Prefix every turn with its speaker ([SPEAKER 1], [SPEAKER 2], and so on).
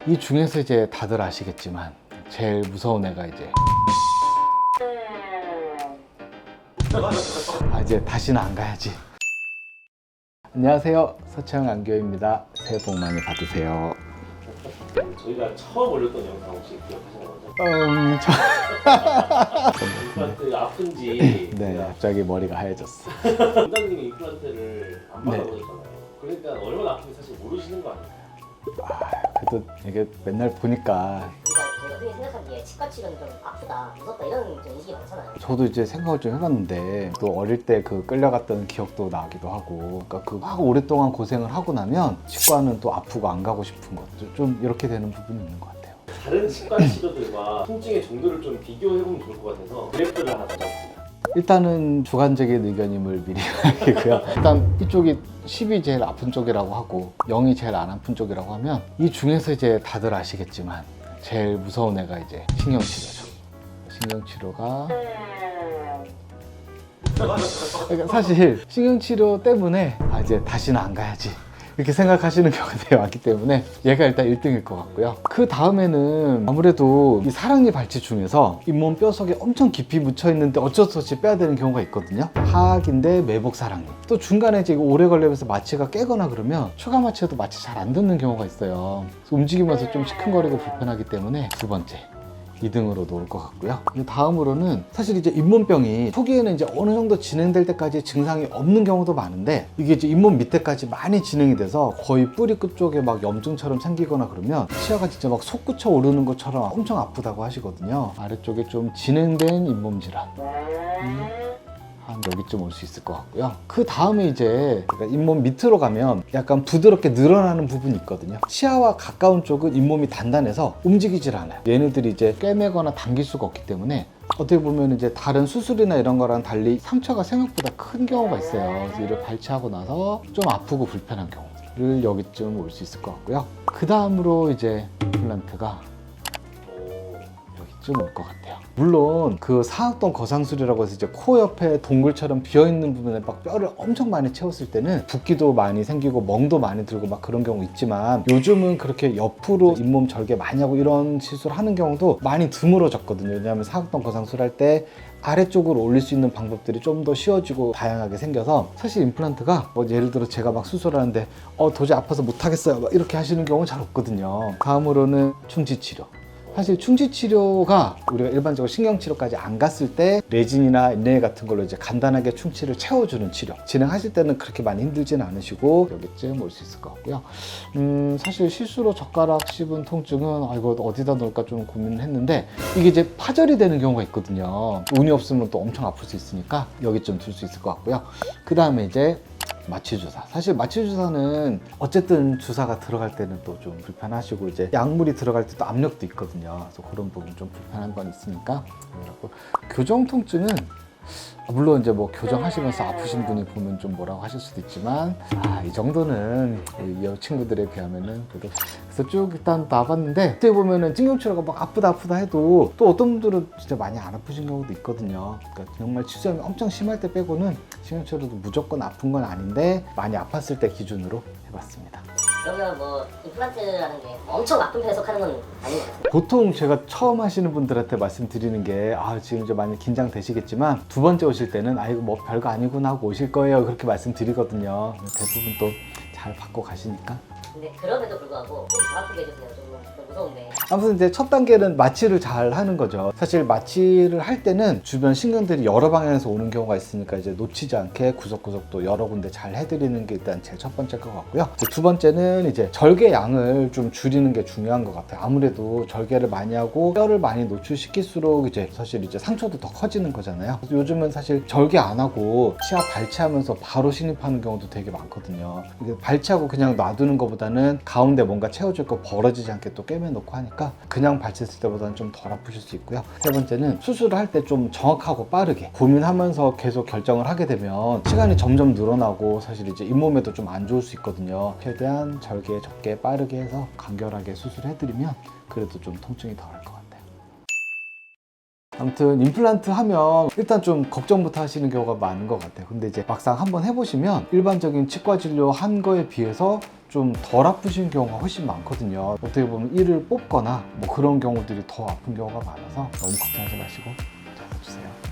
[SPEAKER 1] 이 중에서 이제 다들 아시겠지만 제일 무서운 애가 이제 이제 다시는 안 가야지. 안녕하세요, 서채영 안교입니다. 새해 복 많이 받으세요.
[SPEAKER 2] 저희가 처음 올렸던 영상 혹시 기억하시는 거죠? 임플란트 아픈지
[SPEAKER 1] 네, 갑자기 머리가 하얘졌어.
[SPEAKER 2] 원장님이 임플란트를 안
[SPEAKER 1] 네.
[SPEAKER 2] 받아보셨잖아요. 그러니까 얼마나 아픈지 사실 모르시는 거 아니에요?
[SPEAKER 1] 그래도 이게 맨날 보니까
[SPEAKER 3] 그러니까 저희가 흔히 생각하기에 치과 치료는 좀 아프다, 무섭다 이런 좀 인식이 많잖아요.
[SPEAKER 1] 저도 이제 생각을 좀 해봤는데 또 어릴 때 그 끌려갔던 기억도 나기도 하고, 그러니까 그 하고 오랫동안 고생을 하고 나면 치과는 또 아프고 안 가고 싶은 것도 좀 이렇게 되는 부분이 있는 것 같아요.
[SPEAKER 2] 다른 치과 치료들과 통증의 정도를 좀 비교해보면 좋을 것 같아서 그래프를 하나 가져왔습니다.
[SPEAKER 1] 일단은 주관적인 의견임을 미리 알리고요. 일단 이쪽이 10이 제일 아픈 쪽이라고 하고 0이 제일 안 아픈 쪽이라고 하면 이 중에서 이제 다들 아시겠지만 제일 무서운 애가 이제 신경치료죠. 신경치료가 그러니까 사실 신경치료 때문에 이제 다시는 안 가야지 이렇게 생각하시는 경우가 되게 많기 때문에 얘가 일단 1등일 것 같고요. 그 다음에는 아무래도 이 사랑니 발치 중에서 잇몸 뼈석에 엄청 깊이 묻혀 있는데 어쩔 수 없이 빼야 되는 경우가 있거든요. 하악인데 매복 사랑니. 또 중간에 이제 오래 걸리면서 마취가 깨거나 그러면 추가 마취해도 마취 잘 안 듣는 경우가 있어요. 그래서 움직이면서 좀 시큰거리고 불편하기 때문에 두 번째 2등으로 놓을 것 같고요. 다음으로는 사실 이제 잇몸병이 초기에는 이제 어느 정도 진행될 때까지 증상이 없는 경우도 많은데 이게 이제 잇몸 밑에까지 많이 진행이 돼서 거의 뿌리 끝 쪽에 막 염증처럼 생기거나 그러면 치아가 진짜 막 솟구쳐 오르는 것처럼 엄청 아프다고 하시거든요. 아래쪽에 좀 진행된 잇몸 질환. 한 여기쯤 올 수 있을 것 같고요. 그 다음에 이제 잇몸 밑으로 가면 약간 부드럽게 늘어나는 부분이 있거든요. 치아와 가까운 쪽은 잇몸이 단단해서 움직이질 않아요. 얘네들이 이제 꿰매거나 당길 수가 없기 때문에 어떻게 보면 이제 다른 수술이나 이런 거랑 달리 상처가 생각보다 큰 경우가 있어요. 그래서 이를 발치하고 나서 좀 아프고 불편한 경우를 여기쯤 올 수 있을 것 같고요. 그 다음으로 이제 임플란트가 여기쯤 올 것 같아요. 물론 그 사악동 거상술이라고 해서 이제 코 옆에 동굴처럼 비어있는 부분에 막 뼈를 엄청 많이 채웠을 때는 붓기도 많이 생기고 멍도 많이 들고 막 그런 경우 있지만 요즘은 그렇게 옆으로 잇몸 절개 많이 하고 이런 시술 하는 경우도 많이 드물어졌거든요. 왜냐하면 사악동 거상술 할 때 아래쪽으로 올릴 수 있는 방법들이 좀 더 쉬워지고 다양하게 생겨서 사실 임플란트가 뭐 예를 들어 제가 막 수술하는데 도저히 아파서 못하겠어요 막 이렇게 하시는 경우는 잘 없거든요. 다음으로는 충치치료. 사실 충치치료가 우리가 일반적으로 신경치료까지 안 갔을 때 레진이나 인레이 같은 걸로 이제 간단하게 충치를 채워주는 치료 진행하실 때는 그렇게 많이 힘들지는 않으시고 여기쯤 올 수 있을 것 같고요. 사실 실수로 젓가락 씹은 통증은 이거 어디다 놓을까 좀 고민을 했는데 이게 이제 파절이 되는 경우가 있거든요. 운이 없으면 또 엄청 아플 수 있으니까 여기쯤 둘 수 있을 것 같고요. 그 다음에 이제 마취주사. 사실 마취주사는 어쨌든 주사가 들어갈 때는 또 좀 불편하시고 이제 약물이 들어갈 때도 압력도 있거든요. 그래서 그런 부분 좀 불편한 건 있으니까. 그리고 교정 통증은 물론 이제 뭐 교정하시면서 아프신 분이 보면 좀 뭐라고 하실 수도 있지만 이 정도는 이 친구들에 비하면은 그래도 그래서 쭉 일단 나봤는데 어떻게 보면은 신경치료가 막 아프다 해도 또 어떤 분들은 진짜 많이 안 아프신 경우도 있거든요. 그러니까 정말 치수염이 엄청 심할 때 빼고는 신경치료도 무조건 아픈 건 아닌데 많이 아팠을 때 기준으로 해봤습니다.
[SPEAKER 3] 그러면 뭐 임플란트라는 게 엄청 나쁜 편에 속하는 건 아닌 것 같아요.
[SPEAKER 1] 보통 제가 처음 하시는 분들한테 말씀드리는 게 지금 이제 많이 긴장되시겠지만 두 번째 오실 때는 이거 뭐 별거 아니구나 하고 오실 거예요 그렇게 말씀드리거든요. 대부분 또 잘 받고 가시니까.
[SPEAKER 3] 근데 그럼에도 불구하고 좀 더 아프게 해주세요. 좀 무서운데.
[SPEAKER 1] 아무튼 이제 첫 단계는 마취를 잘 하는 거죠. 사실 마취를 할 때는 주변 신경들이 여러 방향에서 오는 경우가 있으니까 이제 놓치지 않게 구석구석 또 여러 군데 잘 해드리는 게 일단 제일 첫 번째 것 같고요. 두 번째는 이제 절개 양을 좀 줄이는 게 중요한 것 같아요. 아무래도 절개를 많이 하고 뼈를 많이 노출시킬수록 이제 사실 이제 상처도 더 커지는 거잖아요. 그래서 요즘은 사실 절개 안 하고 치아 발치하면서 바로 식립하는 경우도 되게 많거든요. 이게 발치하고 그냥 놔두는 것보다는 가운데 뭔가 채워줄 거 벌어지지 않게 또 꿰매놓고 하니까 그냥 발치했을 때보다는 좀 덜 아프실 수 있고요. 세 번째는 수술을 할 때 좀 정확하고 빠르게 고민하면서 계속 결정을 하게 되면 시간이 점점 늘어나고 사실 이제 잇몸에도 좀 안 좋을 수 있거든요. 최대한 절개 적게 빠르게 해서 간결하게 수술해드리면 그래도 좀 통증이 덜할 것 같아요. 아무튼 임플란트 하면 일단 좀 걱정부터 하시는 경우가 많은 것 같아요. 근데 이제 막상 한번 해보시면 일반적인 치과 진료 한 거에 비해서 좀 덜 아프신 경우가 훨씬 많거든요. 어떻게 보면 이를 뽑거나 뭐 그런 경우들이 더 아픈 경우가 많아서 너무 걱정하지 마시고 잘 해주세요.